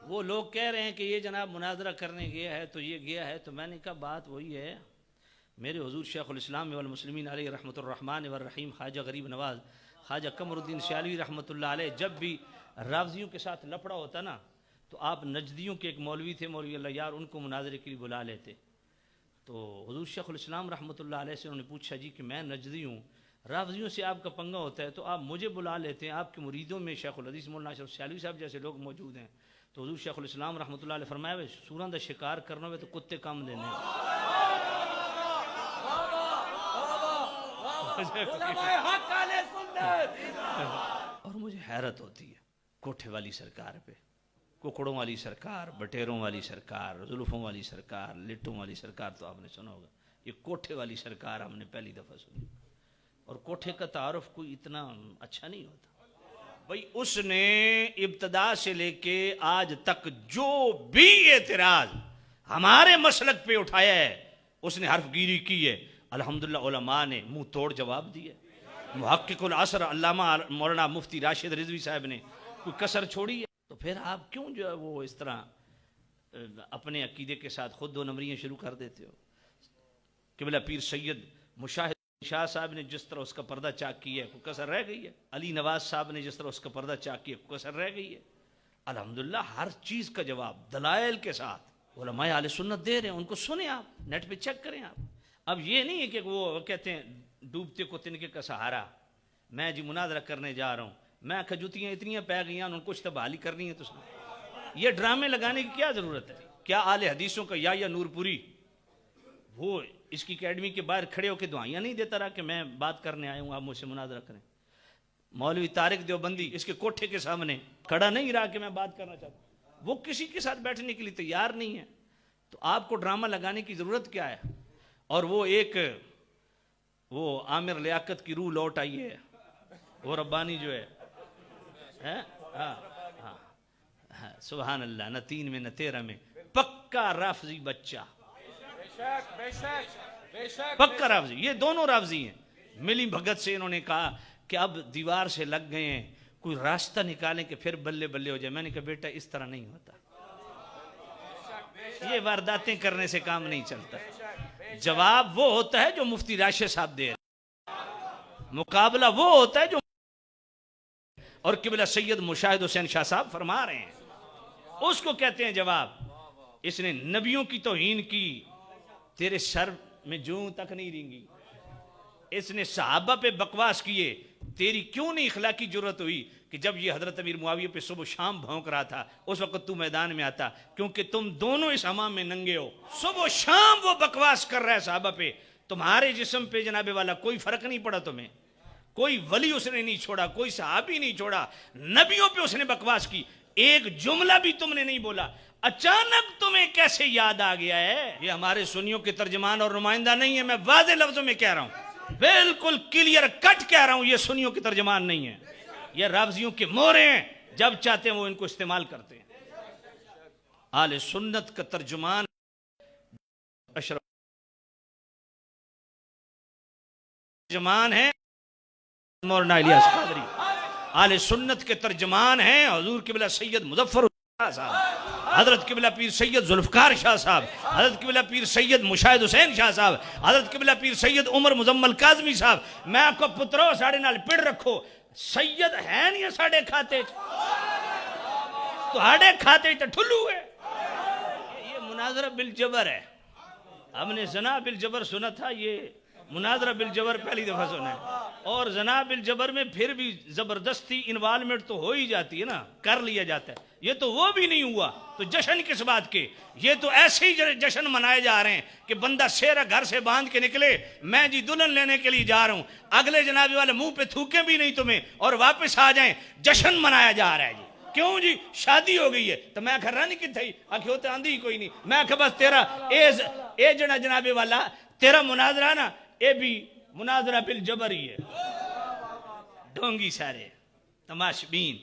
وہ لوگ کہہ رہے ہیں کہ یہ جناب مناظرہ کرنے گیا ہے تو یہ گیا ہے، تو میں نے کہا بات وہی ہے، میرے حضور شیخ الاسلام والمسلمین علیہ رحمۃ الرحمن والرحیم خواجہ غریب نواز خواجہ قمر الدین سیالوی رحمۃ اللہ علیہ جب بھی رافضیوں کے ساتھ لپڑا ہوتا نا تو آپ نجدیوں کے ایک مولوی تھے، مولوی اللہ یار، ان کو مناظرے کے لیے بلا لیتے. تو حضور شیخ الاسلام رحمۃ اللہ علیہ سے انہوں نے پوچھا جی کہ میں نجدی ہوں، رافضیوں سے آپ کا پنگا ہوتا ہے تو آپ مجھے بلا لیتے ہیں، آپ کے مریدوں میں شیخ الحدیث مولانا اشرف سیالوی صاحب جیسے لوگ موجود ہیں. تو حضور شیخ الاسلام رحمۃ اللہ علیہ فرمایا سوراں دا شکار کرنا ہوئے تو کتے کام دینے. اور مجھے حیرت ہوتی ہے کوٹھے والی سرکار پہ، ککڑوں والی سرکار، بٹیروں والی سرکار، زلفوں والی سرکار، لٹوں والی سرکار تو آپ نے سنا ہوگا. یہ کوٹھے والی سرکار ہم نے پہلی دفعہ سنی. اور کوٹھے کا تعارف کوئی اتنا اچھا نہیں ہوتا. بھئی اس نے ابتدا سے لے کے آج تک جو بھی اعتراض ہمارے مسلک پہ اٹھایا ہے اس نے حرف گیری کی ہے. الحمدللہ علماء نے منہ توڑ جواب دیا. محقق العصر علامہ مولانا مفتی راشد رضوی صاحب نے کوئی کسر چھوڑی ہے. تو پھر آپ کیوں جو ہے وہ اس طرح اپنے عقیدے کے ساتھ خود دو نمبریاں شروع کر دیتے ہو؟ قبلہ پیر سید مشاہد شاہ صاحب نے جس طرح اس کا پردہ چاک کیا ہے کوئی کسر رہ گئی ہے؟ علی نواز صاحب نے جس طرح اس کا پردہ چاک کیا کوئی کسر رہ گئی ہے؟ الحمدللہ ہر چیز کا جواب دلائل کے ساتھ علماء اہل سنت دے رہے ہیں. ان کو سنیں، آپ نیٹ پہ چیک کریں. آپ اب یہ نہیں ہے کہ وہ کہتے ہیں ڈوبتے کو تنکے کا سہارا، میں جی مناظرہ کرنے جا رہا ہوں، میں کھجوتیاں اتنی پہ گئی ہیں ان کو کچھ تو بحالی کرنی ہے. تو یہ ڈرامے لگانے کی کیا ضرورت ہے؟ کیا اہل حدیثوں کا یا نور پوری وہ اس کی اکیڈمی کے باہر کھڑے ہو کے دعائیاں نہیں دیتا رہا کہ میں بات کرنے آیا ہوں، آپ مجھ سے مناظرہ کریں؟ مولوی طارق دیوبندی اس کے کوٹھے کے سامنے کھڑا نہیں رہا کہ میں بات کرنا چاہتا ہوں، وہ کسی کے ساتھ بیٹھنے کے لیے تیار نہیں ہے. تو آپ کو ڈرامہ لگانے کی ضرورت کیا ہے؟ اور وہ عامر لیاقت کی روح لوٹ آئی ہے، وہ ربانی جو ہے سبحان اللہ، نہ 3 میں نہ 13 میں پکا رافضی بچہ، پکا رافضی. یہ دونوں رافضی ہیں. ملی بھگت سے انہوں نے کہا کہ اب دیوار سے لگ گئے ہیں، کوئی راستہ نکالیں کہ پھر بلے بلے ہو جائے. میں نے کہا بیٹا اس طرح نہیں ہوتا، یہ وارداتیں کرنے سے کام نہیں چلتا. جواب وہ ہوتا ہے جو مفتی راشد صاحب دے رہے، مقابلہ وہ ہوتا ہے جو اور قبلہ سید مشاہد حسین شاہ صاحب فرما رہے ہیں، اس کو کہتے ہیں جواب. اس نے نبیوں کی توہین کی، تیرے سر میں جوں تک نہیں رینگی. اس نے صحابہ پہ بکواس کیے، تیری کیوں نہیں اخلاقی جرت ہوئی کہ جب یہ حضرت امیر معاویہ پہ صبح و شام بھونک رہا تھا اس وقت تو میدان میں آتا؟ کیونکہ تم دونوں اس حمام میں ننگے ہو. صبح و شام وہ بکواس کر رہا ہے صحابہ پہ، تمہارے جسم پہ جناب والا کوئی فرق نہیں پڑا. تمہیں کوئی ولی اس نے نہیں چھوڑا، کوئی صحابی نہیں چھوڑا، نبیوں پہ اس نے بکواس کی، ایک جملہ بھی تم نے نہیں بولا. اچانک تمہیں کیسے یاد آ گیا ہے؟ یہ ہمارے سنیوں کے ترجمان اور نمائندہ نہیں ہے، میں واضح لفظوں میں کہہ رہا ہوں، بالکل کلیئر کٹ کہہ رہا ہوں، یہ سنیوں کے ترجمان نہیں ہے، یہ رافضیوں کے مورے ہیں، جب چاہتے ہیں وہ ان کو استعمال کرتے ہیں. اہل سنت کا ترجمان اشرف ترجمان ہے مولانا الیاس قادری، اہل سنت کے ترجمان ہیں حضور قبلہ سید مظفر صاحب، حضرت قبلہ پیر سید ذوالفقار شاہ صاحب، حضرت قبلہ پیر سید مشاہد حسین شاہ صاحب، حضرت قبلہ پیر سید عمر مزمل کاظمی صاحب. میں آپ کو پترو ساڑھے نال پڑ رکھو، سید ہے نہیں ساڑھے کھاتے تو ہاڑے کھاتے تو ٹھلو ہے. یہ مناظرہ بالجبر ہے. ہم نے زنا بالجبر سنا تھا، یہ مناظرہ بالجبر پہلی دفعہ سنا ہے. اور زنا بالجبر میں پھر بھی زبردستی انوالمنٹ تو ہو ہی جاتی ہے نا، کر لیا جاتا ہے. یہ تو وہ بھی نہیں ہوا تو جشن کس بات کے؟ یہ تو ایسے ہی جشن منائے جا رہے ہیں کہ بندہ سیرہ گھر سے باندھ کے نکلے، میں جی دلہن لینے کے لیے جا رہا ہوں، اگلے جناب والے منہ پہ تھوکیں بھی نہیں تمہیں اور واپس آ جائیں. جشن منایا جا رہا ہے جی. کیوں جی؟ شادی ہو گئی ہے. تو میں کہہ رہا نہیں کہ تھی آنکھ ہوتے آندھی ہی کوئی نہیں. میں کہا بس تیرا اے جنا جناب والا تیرا مناظرہ نا، اے بھی مناظرہ بالجبر ہی ہے. ڈھونگی سارے تماشبین.